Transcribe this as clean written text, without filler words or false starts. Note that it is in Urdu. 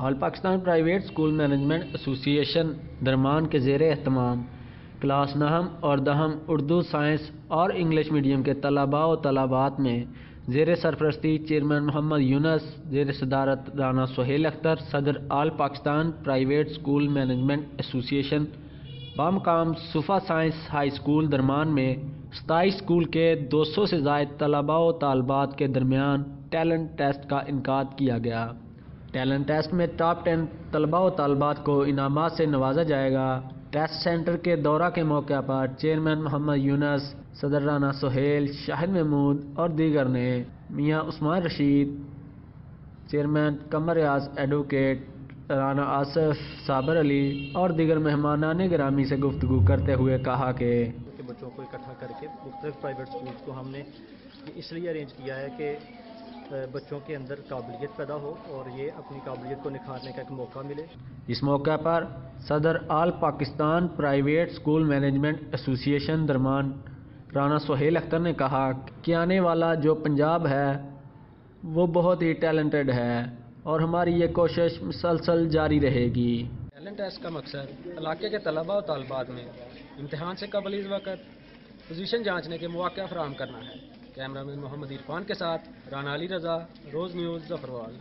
آل پاکستان پرائیویٹ اسکول مینجمنٹ ایسوسی ایشن درمان کے زیر اہتمام کلاس نہم اور دہم اردو سائنس اور انگلش میڈیم کے طلباء و طالبات میں زیر سرپرستی چیئرمین محمد یونس، زیر صدارت رانا سہیل اختر، صدر آل پاکستان پرائیویٹ اسکول مینجمنٹ ایسوسی ایشن بامقام صفا سائنس ہائی اسکول درمان میں 27 اسکول کے 200 سے زائد طلباء و طالبات کے درمیان ٹیلنٹ ٹیسٹ کا انعقاد کیا گیا۔ ٹیلنٹ ٹیسٹ میں ٹاپ 10 طلباء و طالبات کو انعامات سے نوازا جائے گا۔ ٹیسٹ سینٹر کے دورہ کے موقع پر چیئرمین محمد یونس، صدر رانا سہیل، شاہد محمود اور دیگر نے میاں عثمان رشید، چیئرمین قمر ریاض، ایڈوکیٹ رانا آصف، صابر علی اور دیگر مہمانان گرامی سے گفتگو کرتے ہوئے کہا کہ بچوں کو اکٹھا کر کے مختلف پرائیویٹ اسکولس کو ہم نے اس لیے ارینج کیا ہے کہ بچوں کے اندر قابلیت پیدا ہو اور یہ اپنی قابلیت کو نکھارنے کا ایک موقع ملے۔ اس موقع پر صدر آل پاکستان پرائیویٹ اسکول مینجمنٹ ایسوسی ایشن درمان رانا سہیل اختر نے کہا کہ آنے والا جو پنجاب ہے وہ بہت ہی ٹیلنٹڈ ہے اور ہماری یہ کوشش مسلسل جاری رہے گی۔ ٹیلنٹ ٹیسٹ کا مقصد علاقے کے طلباء و طالبات میں امتحان سے قبل اس وقت پوزیشن جانچنے کے مواقع فراہم کرنا ہے۔ کیمرہ مین محمد عرفان کے ساتھ رانا علی رضا، روز نیوز ظفروال۔